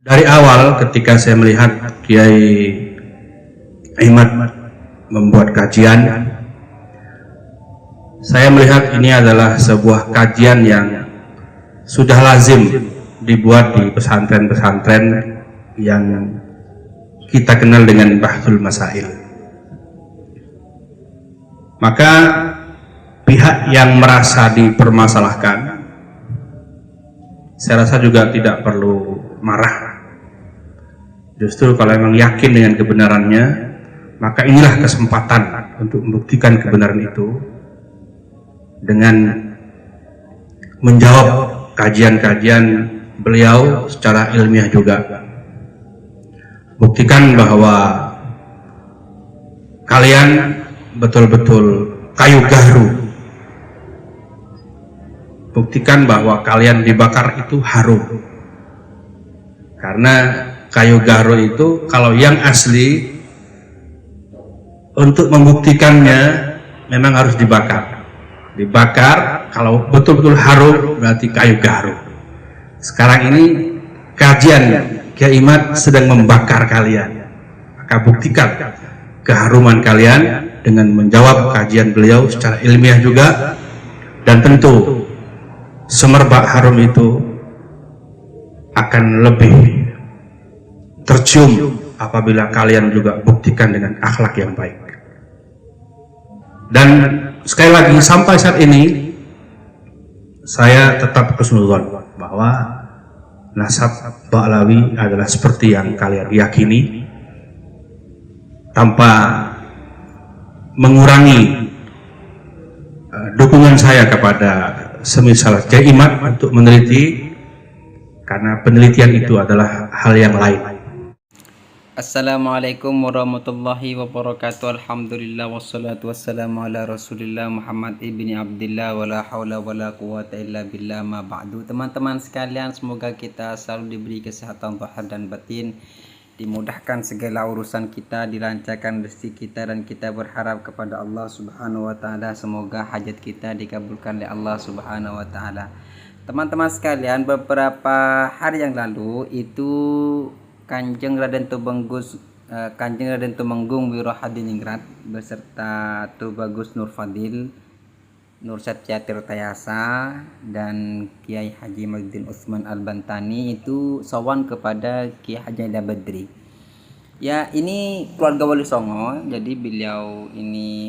Dari awal ketika saya melihat Kiai Imad membuat kajian, saya melihat ini adalah sebuah kajian yang sudah lazim dibuat di pesantren-pesantren yang kita kenal dengan Bahthul Masail. Maka pihak yang merasa dipermasalahkan, saya rasa juga tidak perlu marah. Justru kalau memang yakin dengan kebenarannya, maka inilah kesempatan untuk membuktikan kebenaran itu dengan menjawab kajian-kajian beliau secara ilmiah juga. Buktikan bahwa kalian betul-betul kayu garu. Buktikan bahwa kalian dibakar itu harum. Karena kayu garu itu kalau yang asli untuk membuktikannya memang harus dibakar. Dibakar, kalau betul-betul harum berarti kayu garu. Sekarang ini kajian Kiai Imad sedang membakar kalian. Maka buktikan keharuman kalian dengan menjawab kajian beliau secara ilmiah juga, dan tentu semerbak harum itu akan lebih tercium apabila kalian juga buktikan dengan akhlak yang baik. Dan sekali lagi, sampai saat ini saya tetap husnuzon bahwa nasab Ba'lawi adalah seperti yang kalian yakini, tanpa mengurangi dukungan saya kepada semisal Kiai Imad untuk meneliti, karena penelitian itu adalah hal yang lain. Assalamualaikum warahmatullahi wabarakatuh. Alhamdulillah wassalatu wassalamu ala Rasulillah Muhammad ibni Abdillah wala haula wala quwata illa billah ma ba'du. Teman-teman sekalian, semoga kita selalu diberi kesehatan zahir dan batin, dimudahkan segala urusan kita, dilancarkan rezeki kita, dan kita berharap kepada Allah Subhanahu wa taala semoga hajat kita dikabulkan oleh Allah Subhanahu wa taala. Teman-teman sekalian, beberapa hari yang lalu itu Kanjeng Raden Tumenggung Wirohadiningrat beserta Tubagus Nur Fadil, Nur Satya Tirtayasa, dan Kiai Haji Mahyudin Utsman Al-Bantani itu sowan kepada Kiai Haji Badri. Ya, ini keluarga Wali Songo. Jadi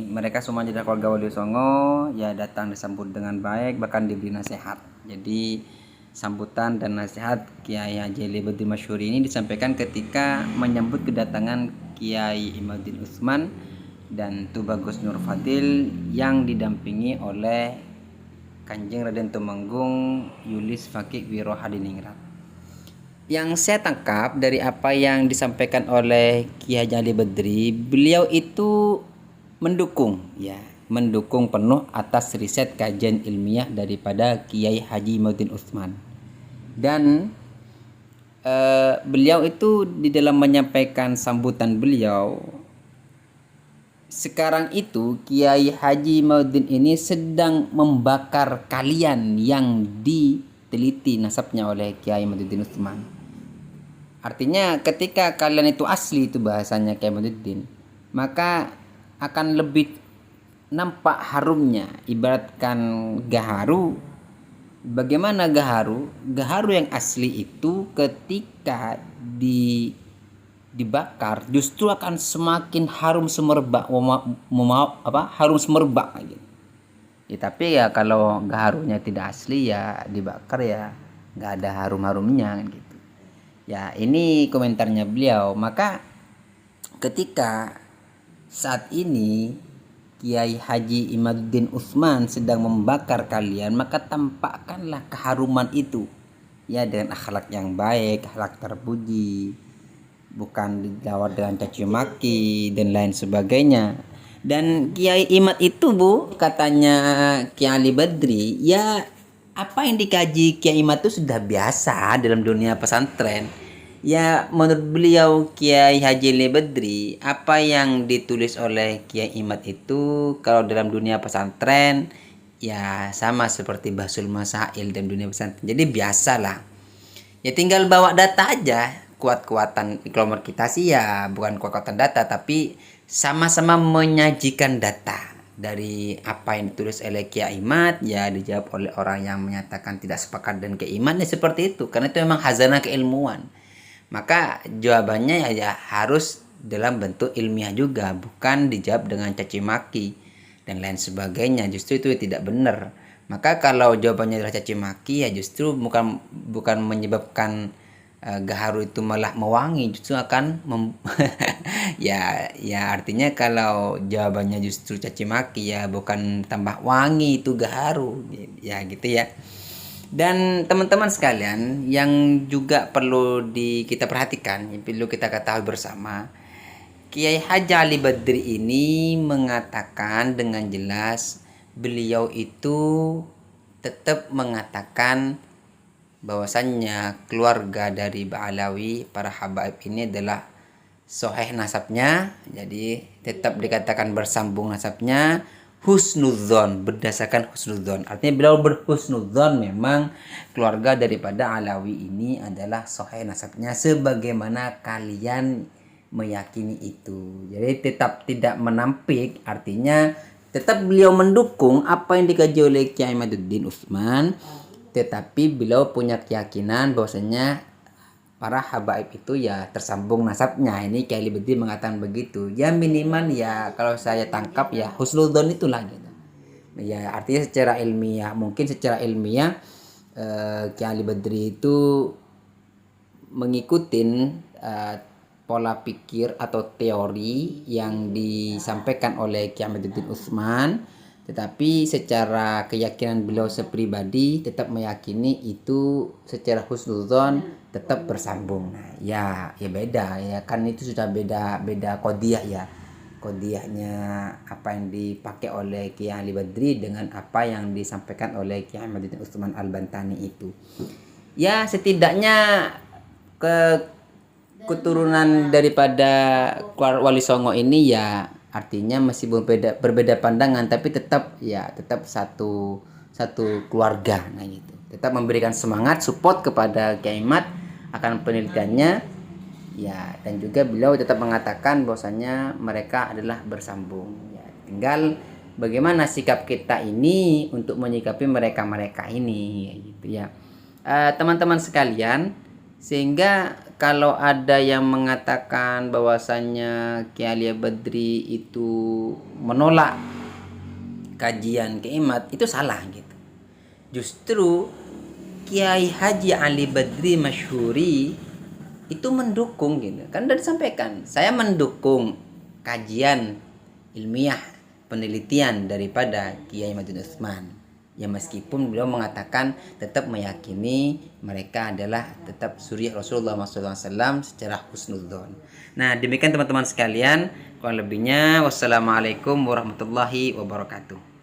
mereka semua adalah keluarga Wali Songo. Ya, datang disambut dengan baik, bahkan diberi nasihat. Jadi sambutan dan nasihat Kiai Haji Badri Masyhuri ini disampaikan ketika menyambut kedatangan Kiai Imaduddin Utsman dan Tubagus Nur Fadil yang didampingi oleh Kanjeng Raden Tumenggung Yulis Fakih Wirohadiningrat. Yang saya tangkap dari apa yang disampaikan oleh Kiai Haji Badri, beliau itu mendukung penuh atas riset kajian ilmiah daripada Kiai Haji Mahyudin Utsman. Dan beliau itu di dalam menyampaikan sambutan beliau, sekarang itu Kiai Haji Mahyudin ini sedang membakar kalian yang diteliti nasabnya oleh Kiai Mahyudin Utsman. Artinya ketika kalian itu asli, itu bahasanya Kiai Mahyudin, maka akan lebih nampak harumnya. Ibaratkan gaharu, bagaimana gaharu yang asli itu ketika dibakar justru akan semakin harum semerbak, harum semerbak gitu. Ya, tapi ya kalau gaharunya tidak asli, ya dibakar ya nggak ada harum-harumnya gitu. Ya, ini komentarnya beliau. Maka ketika saat ini Kiai Haji Imaduddin Utsman sedang membakar kalian, maka tampakkanlah keharuman itu ya dengan akhlak yang baik, akhlak terpuji, bukan dilawan dengan caci maki dan lain sebagainya. Dan Kiai Imad itu, katanya Kiai Ali Badri, ya apa yang dikaji Kiai Imad itu sudah biasa dalam dunia pesantren. Ya, menurut beliau Kiai Haji Badri, apa yang ditulis oleh Kiai Imad itu kalau dalam dunia pesantren ya sama seperti Bahthul Masail dan dunia pesantren. Jadi biasalah. Ya tinggal bawa data aja. kuat-kuatan kelompok kita sih ya bukan kuat-kuatan data, tapi sama-sama menyajikan data dari apa yang ditulis oleh Kiai Imad, ya dijawab oleh orang yang menyatakan tidak sepakat dengan Kiai Imad, ya seperti itu, karena itu memang khazanah keilmuan. Maka jawabannya ya harus dalam bentuk ilmiah juga, bukan dijawab dengan caci maki dan lain sebagainya. Justru itu tidak benar. Maka kalau jawabannya adalah caci maki, ya justru bukan menyebabkan gaharu itu malah mewangi, justru akan ya artinya kalau jawabannya justru caci maki, ya bukan tambah wangi itu gaharu, ya gitu ya. Dan teman-teman sekalian yang juga perlu kita perhatikan, yang perlu kita ketahui bersama, Kiai Haji Ali Badri ini mengatakan dengan jelas, beliau itu tetap mengatakan bahwasannya keluarga dari Ba'alawi, para habaib ini adalah sahih nasabnya, jadi tetap dikatakan bersambung nasabnya, husnudzon, berdasarkan husnudzon. Artinya beliau berhusnudzon memang keluarga daripada Alawi ini adalah sahih nasabnya sebagaimana kalian meyakini itu. Jadi tetap tidak menampik, artinya tetap beliau mendukung apa yang dikaji oleh Kiai Imaduddin Utsman, tetapi beliau punya keyakinan bahwasanya para habaib itu ya tersambung nasabnya. Ini Kiai Badri mengatakan begitu. Ya minimal ya kalau saya tangkap ya husnudzon itulah gitu. Ya artinya secara ilmiah, mungkin secara ilmiah Kiai Badri itu mengikuti pola pikir atau teori yang disampaikan oleh Kiai Imaduddin Utsman, tetapi secara keyakinan beliau sepribadi tetap meyakini itu secara husnudzon tetap bersambung. Nah, ya beda ya, kan itu sudah beda qadiyah ya. Qadiyahnya apa yang dipakai oleh Kiai Ali Badri dengan apa yang disampaikan oleh Kiai Imaduddin Utsman Al-Bantani itu. Ya setidaknya keturunan daripada Wali Songo ini ya artinya masih berbeda pandangan, tapi tetap satu keluarga. Nah gitu, tetap memberikan semangat support kepada Kiai Imad akan penelitiannya ya, dan juga beliau tetap mengatakan bahwasanya mereka adalah bersambung ya. Tinggal bagaimana sikap kita ini untuk menyikapi mereka ini ya, gitu ya. Teman-teman sekalian, sehingga kalau ada yang mengatakan bahwasannya Kiai Ali Badri itu menolak kajian Kiai Imad, itu salah gitu. Justru Kiai Haji Ali Badri Masyhuri itu mendukung gitu. Kan sudah disampaikan, saya mendukung kajian ilmiah penelitian daripada Kiai Imaduddin Utsman. Ya meskipun beliau mengatakan tetap meyakini mereka adalah tetap suriah Rasulullah SAW secara husnudzon. Nah demikian teman-teman sekalian, kurang lebihnya wassalamualaikum warahmatullahi wabarakatuh.